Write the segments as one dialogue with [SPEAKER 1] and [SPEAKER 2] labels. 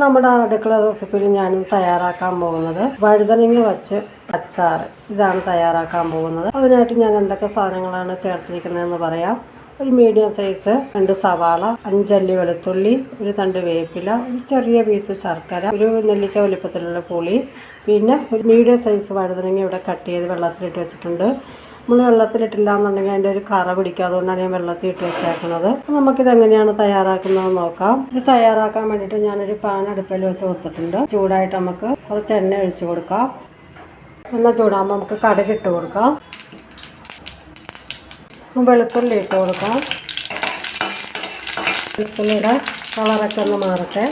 [SPEAKER 1] നമ്മുടെ അടുക്കള റെസിപ്പിയിൽ ഞാനും തയ്യാറാക്കാൻ പോകുന്നത് വഴുതനങ്ങ വച്ച് അച്ചാർ. ഇതാണ് തയ്യാറാക്കാൻ പോകുന്നത്. അതിനായിട്ട് ഞാൻ എന്തൊക്കെ സാധനങ്ങളാണ് ചേർത്തിരിക്കുന്നതെന്ന് പറയാം. ഒരു മീഡിയം സൈസ് 2 സവാള, 5 അല്ലി വെളുത്തുള്ളി, ഒരു തണ്ട് വേപ്പില, ഒരു ചെറിയ പീസ് ശർക്കര, ഒരു നെല്ലിക്ക വലിപ്പത്തിലുള്ള പുളി, പിന്നെ ഒരു മീഡിയം സൈസ് വഴുതനങ്ങ ഇവിടെ കട്ട് ചെയ്ത് വെള്ളത്തിലിട്ട് വെച്ചിട്ടുണ്ട്. നമ്മൾ വെള്ളത്തിലിട്ടില്ല എന്നുണ്ടെങ്കിൽ അതിൻ്റെ ഒരു കറ പിടിക്കും. അതുകൊണ്ടാണ് ഞാൻ വെള്ളത്തിൽ ഇട്ട് വെച്ചേക്കുന്നത്. നമുക്കിത് എങ്ങനെയാണ് തയ്യാറാക്കുന്നതെന്ന് നോക്കാം. ഇത് തയ്യാറാക്കാൻ വേണ്ടിയിട്ട് ഞാനൊരു പാൻ അടുപ്പിൽ വെച്ച് കൊടുത്തിട്ടുണ്ട്. ചൂടായിട്ട് നമുക്ക് കുറച്ച് എണ്ണ ഒഴിച്ച് കൊടുക്കാം. എണ്ണ ചൂടാകുമ്പോൾ നമുക്ക് കടുക് ഇട്ട് കൊടുക്കാം. വെളുത്തുള്ളി ഇട്ട് കൊടുക്കാം. വെളുത്തുള്ളിയുടെ കളറൊക്കെ ഒന്ന് മാറട്ടെ.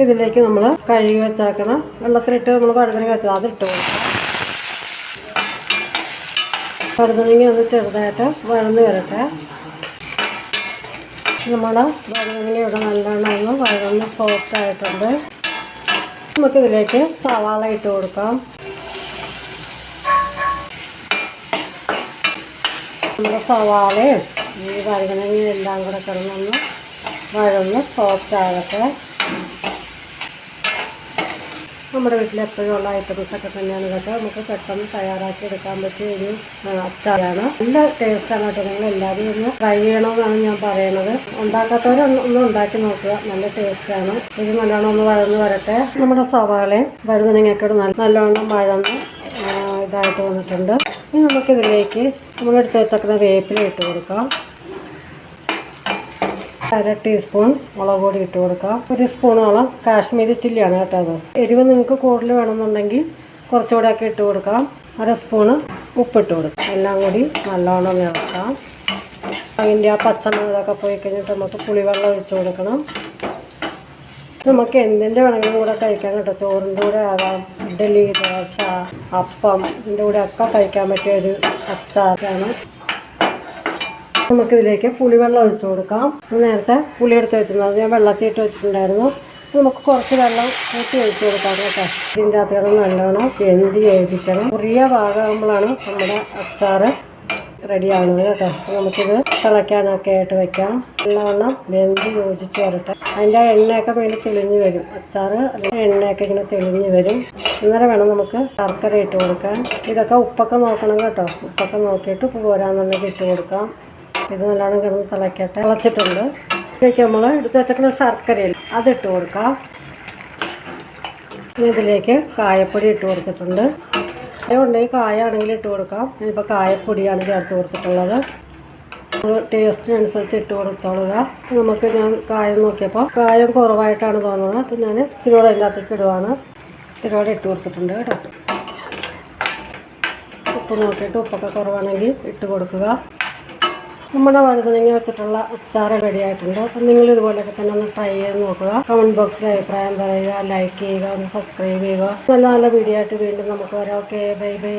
[SPEAKER 1] ഇതിലേക്ക് നമ്മൾ കഴുകി വെച്ചേക്കണം വെള്ളത്തിലിട്ട് നമ്മൾ വഴുതനങ്ങ വെച്ചത് അതിട്ട് കൊടുക്കാം. വഴുതനങ്ങ ഒന്ന് ചെറുതായിട്ട് വഴന്ന് വരട്ടെ. നമ്മുടെ വഴുതനങ്ങ ഇവിടെ നല്ലോണം ഒന്ന് വഴന്ന് സോഫ്റ്റ് ആയിട്ടുണ്ട്. നമുക്കിതിലേക്ക് സവാള ഇട്ട് കൊടുക്കാം. നമ്മുടെ സവാളയും ഈ വഴുതനങ്ങയും എല്ലാം കൂടെ കിടന്നൊന്ന് വഴന്ന് സോഫ്റ്റ് ആകട്ടെ. നമ്മുടെ വീട്ടിൽ എപ്പോഴും ഉള്ള ഐറ്റംസൊക്കെ തന്നെയാണ് ഇതൊക്കെ. നമുക്ക് പെട്ടെന്ന് തയ്യാറാക്കി എടുക്കാൻ പറ്റിയ ഒരു അച്ചാറാണ്. നല്ല ടേസ്റ്റാണ് കേട്ടോ. നിങ്ങൾ എല്ലാവരും ഒന്ന് ട്രൈ ചെയ്യണമെന്നാണ് ഞാൻ പറയുന്നത്. ഉണ്ടാക്കാത്തവരൊന്ന് ഉണ്ടാക്കി നോക്കുക. നല്ല ടേസ്റ്റാണ്. ഇത് നല്ലോണം ഒന്ന് വഴന്ന് വരട്ടെ. നമ്മുടെ സവാളയും വഴുതനങ്ങയൊക്കെ നല്ലോണം വഴന്ന് ഇതായിട്ട് വന്നിട്ടുണ്ട്. ഇനി നമുക്കിതിലേക്ക് നമ്മളെടുത്ത് വെച്ചേക്കുന്ന വേപ്പില ഇട്ട് കൊടുക്കാം. 1/2 ടീസ്പൂൺ മുളക് പൊടി ഇട്ട് കൊടുക്കാം. 1 സ്പൂണോളം കാശ്മീരി ചില്ലിയാണ് കേട്ടോ. അത് എരിവ് നിങ്ങൾക്ക് കൂടുതൽ വേണമെന്നുണ്ടെങ്കിൽ കുറച്ചുകൂടെ ഒക്കെ ഇട്ട് കൊടുക്കാം. 1/2 സ്പൂണ് ഉപ്പിട്ട് കൊടുക്കാം. എല്ലാം കൂടി നല്ലോണം ഇളക്കാം. അതിൻ്റെ ആ പച്ചമുളകൊക്കെ പോയി കഴിഞ്ഞിട്ട് നമുക്ക് പുളിവെള്ളം ഒഴിച്ച് കൊടുക്കണം. നമുക്ക് എന്തിൻ്റെ വേണമെങ്കിലും കൂടെ കഴിക്കാൻ കേട്ടോ. ചോറിൻ്റെ കൂടെ ആകാം, ഇഡ്ഡലി, ദോശ, അപ്പം, ഇതിൻ്റെ കൂടെ ഒക്കെ കഴിക്കാൻ പറ്റിയ ഒരു അച്ചാറാണ്. നമുക്കിതിലേക്ക് പുളിവെള്ളം ഒഴിച്ച് കൊടുക്കാം. നേരത്തെ പുളി എടുത്ത് വെച്ചിരുന്നത് ഞാൻ വെള്ളത്തിൽ ഇട്ട് വെച്ചിട്ടുണ്ടായിരുന്നു. നമുക്ക് കുറച്ച് വെള്ളം കൂട്ടി ഒഴിച്ച് കൊടുക്കാം കേട്ടോ. ഇതിൻ്റെ അകത്ത് നല്ലോണം വെന്ത് യോജിക്കണം. ചെറിയ ഭാഗമാകുമ്പോഴാണ് നമ്മുടെ അച്ചാർ റെഡി ആവുന്നത് കേട്ടോ. നമുക്കിത് തിളയ്ക്കാനൊക്കെ ആയിട്ട് വെക്കാം. നല്ലവണ്ണം വെന്ത് യോജിച്ച് വരട്ടെ. അതിൻ്റെ എണ്ണയൊക്കെ വേണ്ടി തെളിഞ്ഞ് വരും. അച്ചാർ അല്ലെങ്കിൽ എണ്ണയൊക്കെ ഇങ്ങനെ തെളിഞ്ഞ് വരും. അന്നേരം വേണം നമുക്ക് ശർക്കര ഇട്ട് കൊടുക്കാൻ. ഇതൊക്കെ ഉപ്പൊക്കെ നോക്കണം കേട്ടോ. ഉപ്പൊക്കെ നോക്കിയിട്ട് ഉപ്പ് പോരാന്നുണ്ടെങ്കിൽ ഇട്ട് കൊടുക്കാം. ഇത് നല്ലോണം കിടന്ന് തിളയ്ക്കട്ടെ. തിളച്ചിട്ടുണ്ട്. ഇതിലേക്ക് നമ്മൾ എടുത്ത് വെച്ചേക്കുന്ന ശർക്കരയിൽ അതിട്ട് കൊടുക്കാം. ഇതിലേക്ക് കായപ്പൊടി ഇട്ട് കൊടുത്തിട്ടുണ്ട്. കായ ഉണ്ടെങ്കിൽ കായ ആണെങ്കിൽ ഇട്ട് കൊടുക്കാം. ഞാനിപ്പോൾ കായപ്പൊടിയാണ് ചേർത്ത് കൊടുത്തിട്ടുള്ളത്. ടേസ്റ്റിനനുസരിച്ച് ഇട്ട് കൊടുത്തോളുക. നമുക്ക് ഞാൻ കായം നോക്കിയപ്പോൾ കായം കുറവായിട്ടാണ് തോന്നുന്നത്. അപ്പോൾ ഞാൻ ഇച്ചിരിയോടെ അതിൻ്റെ അകത്തേക്ക് ഇടുവാണ്. ഇച്ചിരിയോടെ ഇട്ട് കൊടുത്തിട്ടുണ്ട് കേട്ടോ. ഉപ്പ് നോക്കിയിട്ട് ഉപ്പൊക്കെ കുറവാണെങ്കിൽ ഇട്ട് കൊടുക്കുക. നമ്മുടെ വഴുതനങ്ങ വെച്ചിട്ടുള്ള അച്ചാർ റെഡി ആയിട്ടുണ്ട്. അപ്പം നിങ്ങൾ ഇതുപോലെയൊക്കെ തന്നെ ഒന്ന് ട്രൈ ചെയ്ത് നോക്കുക. കമൻറ്റ് ബോക്സിൽ അഭിപ്രായം പറയുക, ലൈക്ക് ചെയ്യുക, ഒന്ന് സബ്സ്ക്രൈബ് ചെയ്യുക. നല്ല നല്ല വീഡിയോ ആയിട്ട് വീണ്ടും നമുക്ക് വരാം. Okay, bye bye.